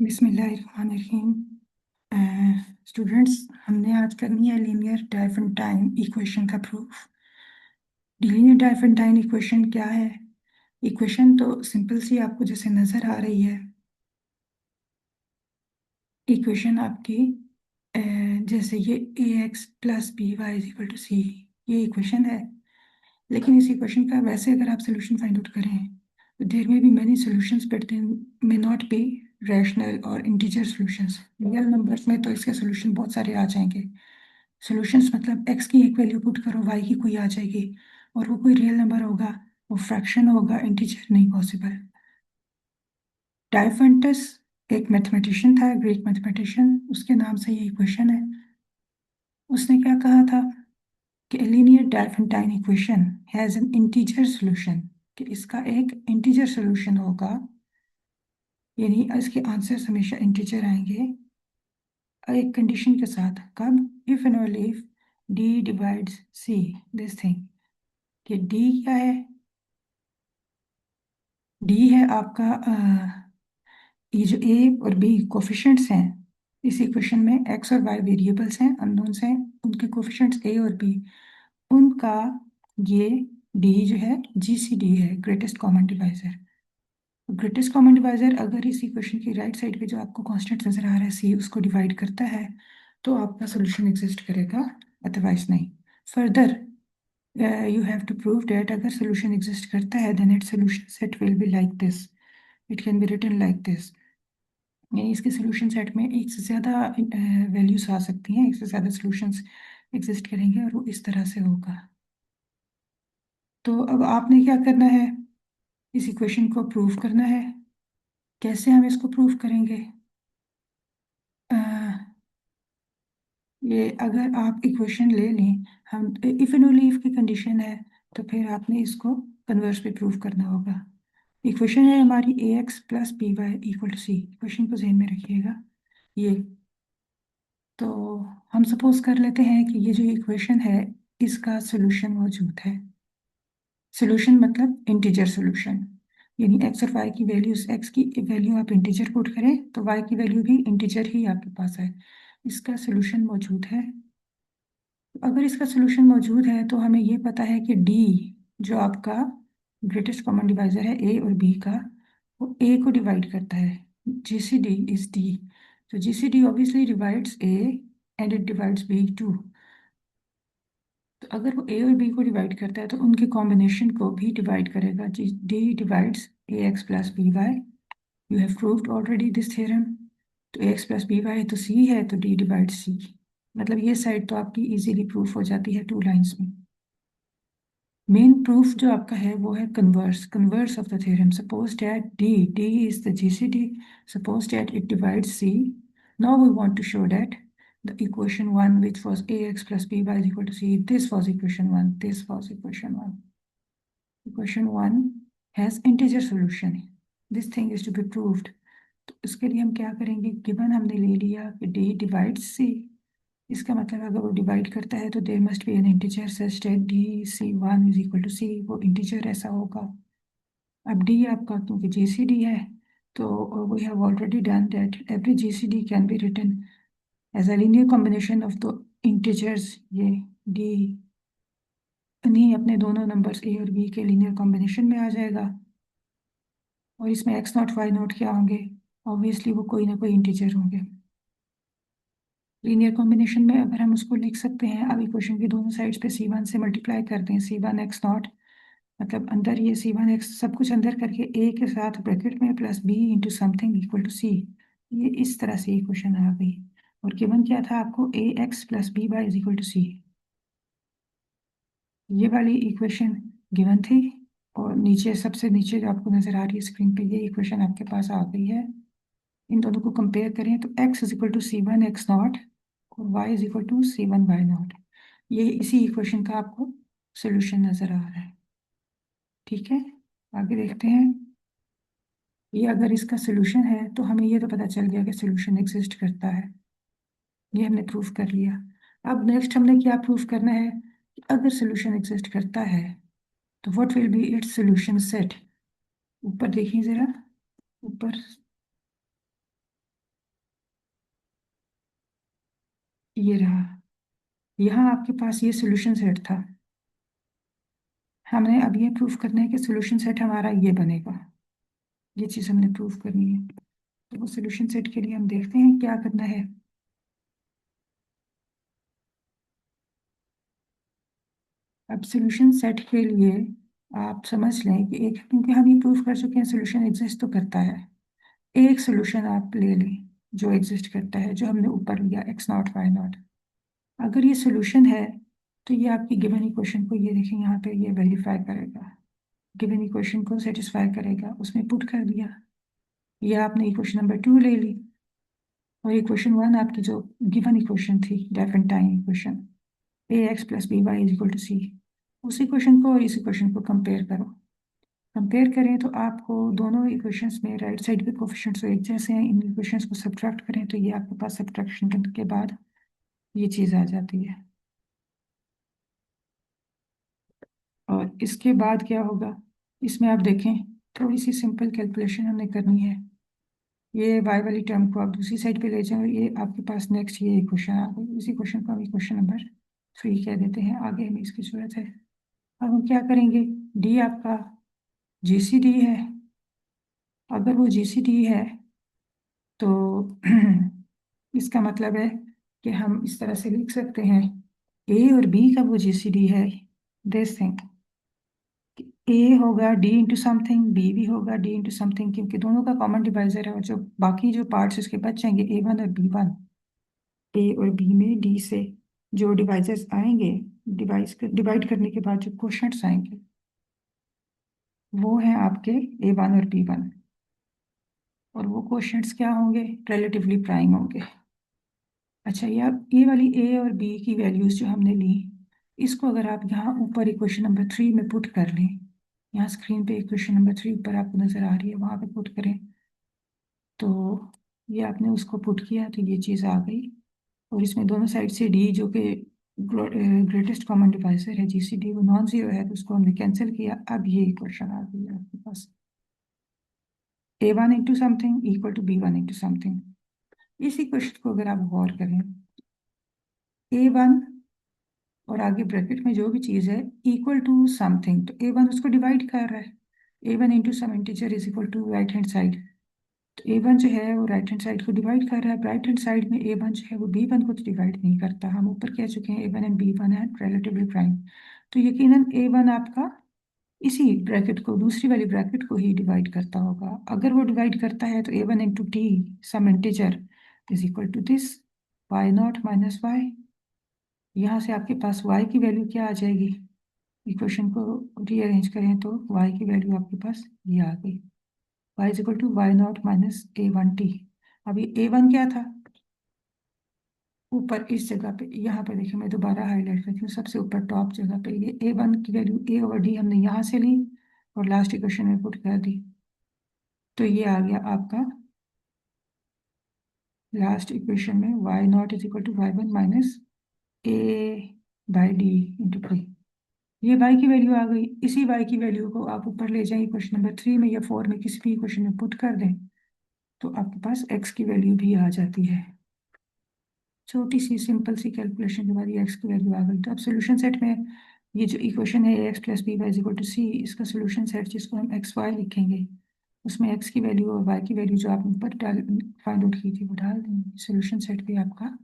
बिस्मिल्लाहिर्रहमानिर्रहीम। स्टूडेंट्स, हमने आज करनी है लीनियर डाइफेंटाइन इक्वेशन का प्रूफ। लीनियर डाइफेंटाइन इक्वेशन क्या है? इक्वेशन तो सिंपल सी आपको जैसे नज़र आ रही है। इक्वेशन आपकी अ, जैसे ये a x plus B y is equal to c, ये इक्वेशन है। लेकिन इस इक्वेशन का वैसे अगर आप सोल्यूशन फाइंड आउट करें तो there may be many solutions but they may not be rational और इंटीजर सॉल्यूशंस। रियल नंबर्स में तो इसके सॉल्यूशन बहुत सारे आ जाएंगे। सॉल्यूशंस मतलब एक्स की एक वैल्यू पुट करो, वाई की कोई आ जाएगी, और वो कोई रियल नंबर होगा, वो फ्रैक्शन होगा, इंटीजर नहीं पॉसिबल। डायफेंटस एक मैथमेटिशियन था, ग्रीक मैथमेटिशियन, उसके नाम से ये इक्वेशन है। उसने क्या कहा था कि linear diophantine equation has an integer solution, कि इसका एक इंटीजर सॉल्यूशन होगा, यानी इसके आंसर्स हमेशा इंटीजर आएंगे एक कंडीशन के साथ। कब? If and only if D divides see this thing. कि डी क्या है? डी है आपका ये जो ए और बी कोफिशिएंट्स हैं इस इक्वेशन में, एक्स और वाई वेरिएबल्स हैं, अननोन्स हैं, उनके कोफिशिएंट्स ए और बी, उनका ये डी जो है जीसीडी है, greatest common divisor. Greatest common divisor अगर इस इक्वेशन की राइट साइड पे जो आपको कांस्टेंट नजर आ रहा है सी, उसको डिवाइड करता है तो आपका सोल्यूशन एग्जिस्ट करेगा, अदरवाइज नहीं। Further you have to prove that अगर सोल्यूशन एग्जिस्ट करता है then its solution set will be like this, it can be written like this. यानी इसके सोल्यूशन सेट में एक से ज़्यादा वैल्यूज आ सकती हैं, एक से ज़्यादा सोल्यूशंस एग्जिस्ट करेंगे और वो इस तरह से होगा। तो अब आपने क्या करना है? इस इक्वेशन को प्रूव करना है। कैसे हम इसको प्रूव करेंगे? अ, ये अगर आप इक्वेशन ले लें, हम इफ एंड ओनली इफ की कंडीशन है, तो फिर आपने इसको कन्वर्स पे प्रूव करना होगा। इक्वेशन है हमारी a x plus B y equal to c, equation को जहन में रखिएगा ये। तो हम सपोज कर लेते हैं कि ये जो इक्वेशन है इसका सोल्यूशन मौजूद है। सोल्यूशन मतलब इंटीजर सोल्यूशन, यानी एक्स और वाई की वैल्यूज, एक्स की वैल्यू आप इंटीजर पुट करें तो वाई की वैल्यू भी इंटीजर ही आपके पास है, इसका सोल्यूशन मौजूद है। अगर इसका सोल्यूशन मौजूद है तो हमें ये पता है कि डी जो आपका ग्रेटेस्ट कॉमन डिवाइजर है ए और बी का, वो ए को डिवाइड करता है। जीसीडी इज डी, तो GCD obviously divides A and it divides B too. तो अगर वो ए और बी को डिवाइड करता है तो उनके कॉम्बिनेशन को भी डिवाइड करेगा। D divides A x plus B Y, you have proved already this theorem. तो A x plus B Y तो सी है, तो डी डिवाइड सी। मतलब ये साइड तो आपकी इजीली प्रूफ हो जाती है टू लाइंस में। मेन प्रूफ जो आपका है वो है converse, converse of the theorem. Suppose that D is the GCD, suppose that it divides C. Now we want to show that the equation 1 which was ax plus by is equal to c, this was equation 1, this was equation 1. Equation 1 has integer solution, this thing is to be proved। तो इसके लिए हम क्या करेंगे? Given हमने ले लिया कि d डिवाइड्स c, इसका मतलब अगर वो डिवाइड करता है तो there must be an integer such that d c one is equal to c, वो इंटीजर ऐसा होगा। अब डी आपका क्योंकि जीसीडी है, तो we have already done that every GCD can be written as a linear combination of the integers. ये D नहीं, अपने दोनों नंबर्स ए और बी के लीनियर कॉम्बिनेशन में आ जाएगा, और इसमें एक्स नॉट वाई नॉट क्या होंगे? ऑब्वियसली वो कोई ना कोई इंटीजर होंगे। लीनियर कॉम्बिनेशन में अगर हम उसको लिख सकते हैं, अब इक्वेशन की दोनों साइड्स पे सी वन से मल्टीप्लाई करते हैं, सी वन एक्स नॉट, मतलब अंदर ये सी वन एक्स सब कुछ अंदर करके ए के साथ ब्रैकेट में plus b into something equal to c. ये इस तरह से इक्वेशन आ गई। और गिवन क्या था आपको? A x plus B y is equal to c. ये वाली इक्वेशन गिवन थी, और नीचे सबसे नीचे जो आपको नजर आ रही है स्क्रीन पे, ये इक्वेशन आपके पास आ गई है। इन दोनों को कंपेयर करें तो x is equal to C one X nought और y is equal to C one Y nought. ये इसी इक्वेशन का आपको सोल्यूशन नजर आ रहा है। ठीक है, आगे देखते हैं। ये अगर इसका सोल्यूशन है तो हमें ये तो पता चल गया कि सोल्यूशन एग्जिस्ट करता है, ये हमने प्रूफ कर लिया। अब नेक्स्ट हमने क्या प्रूफ करना है कि अगर सोल्यूशन एग्जिस्ट करता है तो what will be it's solution set. ऊपर देखिए जरा, ऊपर ये रहा, यहाँ आपके पास ये सोल्यूशन सेट था। हमने अब ये प्रूफ करना है कि सोल्यूशन सेट हमारा ये बनेगा। ये चीज़ हमने प्रूफ करनी है। तो वो सोल्यूशन सेट के लिए हम देखते हैं क्या करना है। अब सोल्यूशन सेट के लिए आप समझ लें कि एक, क्योंकि हम ये प्रूफ कर चुके हैं सोल्यूशन एग्जिस्ट तो करता है, एक सोल्यूशन आप ले लें जो एग्जिस्ट करता है, जो हमने ऊपर लिया एक्स नॉट वाई नॉट। अगर ये सोल्यूशन है तो ये आपकी गिवन इक्वेशन को, ये देखें यहाँ पे, ये वेरीफाई करेगा, गिवन इक्वेशन को सेटिस्फाई करेगा, उसमें पुट कर दिया। ये आपने इक्वेशन नंबर 2 ले ली, और इक्वेशन 1 आपकी जो गिवन इक्वेशन थी, diophantine equation, a x plus B y is equal to c, उस इक्वेशन को और इस इक्वेशन को कंपेयर करो। कंपेयर करें तो आपको दोनों इक्वेशंस में राइट साइड के कोफिशिएंट्स तो एक जैसे हैं, इन इक्वेशंस को सब्ट्रैक्ट करें तो ये आपके पास सब्ट्रैक्शन के बाद ये चीज़ आ जाती है। और इसके बाद क्या होगा, इसमें आप देखें, थोड़ी सी सिंपल कैलकुलेशन हमने करनी है। ये वाई वाली टर्म को आप दूसरी साइड पे ले जाओ, ये आपके पास नेक्स्ट ये इक्वेशन आ गई। इसी क्वेश्चन को हम इक्वेशन नंबर 3 कह देते हैं, आगे हमें इसकी जरूरत है। अब हम क्या करेंगे, डी आपका जीसीडी है। अगर वो जीसीडी है तो इसका मतलब है कि हम इस तरह से लिख सकते हैं, ए और बी का वो जीसीडी है, दिस थिंग, ए होगा डी इंटू समथिंग, बी भी होगा डी इंटू समथिंग, क्योंकि दोनों का कॉमन डिवाइजर है, और जो बाकी जो पार्ट्स उसके बच जाएंगे A1 और B1, ए और बी में डी से जो डिवाइजर्स आएंगे, डिवाइड करने के बाद जो क्वोशंट्स आएंगे वो हैं आपके A1 और B1, और वो क्वोशंट्स क्या होंगे, रिलेटिवली प्राइम होंगे। अच्छा, ये वाली ए और बी की वैल्यूज जो हमने ली, इसको अगर आप यहाँ ऊपर इक्वेशन नंबर 3 में पुट कर लें, यहाँ स्क्रीन पे इक्वेशन नंबर 3 ऊपर आपको नजर आ रही है, वहां पे पुट करें तो ये आपने उसको पुट किया तो ये चीज़ आ गई। और इसमें दोनों साइड से डी जो कि ग्रेटेस्ट कॉमन डिवाइजर है जीसीडी, वो नॉन जीरो है, तो उसको हमने कैंसिल किया। अब ये इक्वेशन आ गई है आपके पास, A1 into something equal to B1 into something. इस इक्वेशन को अगर आप गौर करें, A1 और आगे ब्रैकेट में जो भी चीज़ है इक्वल टू समथिंग, तो A1 उसको डिवाइड कर रहा है, A1 into some integer is equal to right hand side, तो A1 जो है वो राइट हैंड साइड को डिवाइड कर रहा है। राइट हैंड साइड में A1 जो है वो B1 को तो डिवाइड नहीं करता, हम ऊपर कह चुके हैं A1 एंड B1 है रिलेटिवली प्राइम, तो यकीनन A1 आपका इसी ब्रैकेट को, दूसरी वाली ब्रैकेट को ही डिवाइड करता होगा। अगर वो डिवाइड करता है तो A1 into T some integer is equal to this Y nought minus Y. यहाँ से आपके पास y की वैल्यू क्या आ जाएगी, इक्वेशन को रीअरेंज करें तो y की वैल्यू आपके पास ये आ गई, y is equal to Y nought minus A1t। अब ये A1 क्या था, ऊपर इस जगह पे, यहाँ पे देखिए मैं दोबारा हाईलाइट करती हूँ, सबसे ऊपर टॉप जगह पे ये A1 की वैल्यू A ओवर D हमने यहाँ से ली और लास्ट इक्वेशन में पुट कर दी, तो ये आ गया आपका लास्ट इक्वेशन में y nought is equal to y1 minus A/D into p। ये y की वैल्यू आ गई। इसी y की वैल्यू को आप ऊपर ले जाएं, क्वेश्चन नंबर 3 में या 4 में, किसी भी क्वेश्चन में पुट कर दें तो आपके पास x की वैल्यू भी आ जाती है। छोटी सी सिंपल सी कैलकुलेशन के बाद ये x की वैल्यू आ गई। तो अब सोल्यूशन सेट में ये जो इक्वेशन है x plus B y equal to c, इसका सोल्यूशन सेट जिसको हम एक्स वाई लिखेंगे, उसमें x की वैल्यू और y की वैल्यू जो आपने ऊपर डाल फाइंड आउट की थी वो डाल देंगे, सोल्यूशन सेट भी आपका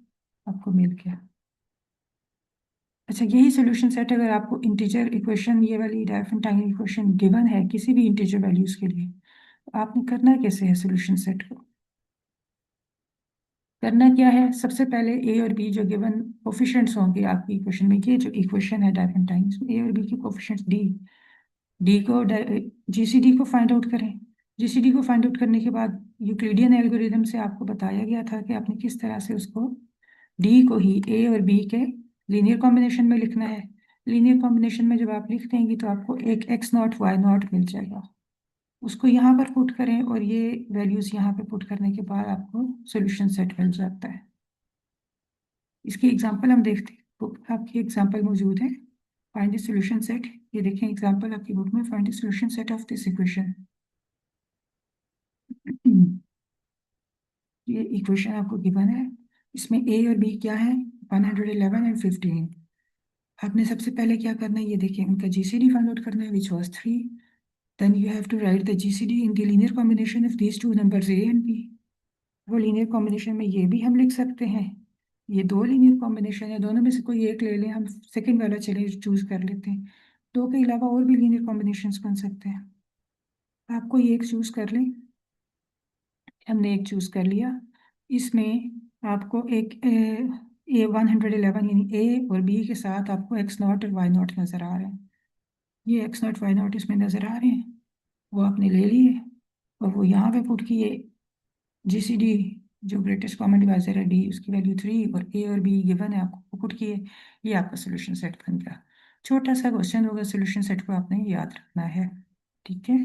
आपको मिल गया। अच्छा, यही सोल्यूशन सेट अगर आपको इंटीजर इक्वेशन, ये वाली डायफिनेटाइन इक्वेशन गिवन है किसी भी इंटीजर वैल्यूज के लिए, तो आपने करना कैसे है सोल्यूशन सेट को, करना क्या है, सबसे पहले ए और बी जो गिवन कोफिशिएंट्स होंगे आपकी इक्वेशन में, ये जो इक्वेशन है डायफिनेटाइन, इसमें ए और बी के कोफिशिएंट्स डी, डी को जीसीडी को फाइंड आउट करें। जीसीडी को फाइंड आउट करने के बाद यूक्लिडियन एल्गोरिथम से आपको बताया गया था कि आपने किस तरह से उसको, डी को ही ए और बी के लीनियर कॉम्बिनेशन में लिखना है। लीनियर कॉम्बिनेशन में जब आप लिख देंगे तो आपको एक एक्स नॉट वाई नॉट मिल जाएगा, उसको यहाँ पर पुट करें और ये वैल्यूज यहाँ पे पुट करने के बाद आपको सॉल्यूशन सेट मिल जाता है। इसकी एग्जांपल हम देखते हैं, बुक में आपकी एग्जांपल मौजूद है, फाइंड द सॉल्यूशन सेट। ये देखें एग्जांपल आपकी बुक में, find the solution set of this equation. ये इक्वेशन आपको गिवन है, इसमें ए और बी क्या है, 111 एंड 15। आपने सबसे पहले क्या करना है, ये देखिए उनका जीसीडी फाइंड आउट करना है which was 3। Then you have to write the GCD in the linear combination of these two numbers A and B. वो लीनियर कॉम्बिनेशन में ये भी हम लिख सकते हैं, ये दो लीनियर कॉम्बिनेशन है, दोनों में से कोई एक ले लें, हम सेकंड वाला चले चूज कर लेते हैं। दो के अलावा और भी लीनियर कॉम्बिनेशंस बन सकते हैं, आप कोई एक चूज कर लें। हमने एक चूज कर लिया, इसमें आपको एक ए 111 यानी ए और बी के साथ आपको एक्स नॉट और वाई नॉट नजर आ रहे हैं। ये एक्स नॉट वाई नॉट इसमें नजर आ रहे हैं, वो आपने ले लिए और वो यहाँ पे पुट किए। जीसीडी जो ग्रेटेस्ट कॉमन डिवाइजर है डी, उसकी वैल्यू 3 और ए और बी गिवन है, आपको पुट किए। ये आपका सोल्यूशन सेट बन गया। छोटा सा क्वेश्चन होगा, सोल्यूशन सेट को आपने याद रखना है। ठीक है,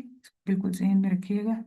बिल्कुल जहन में रखिएगा।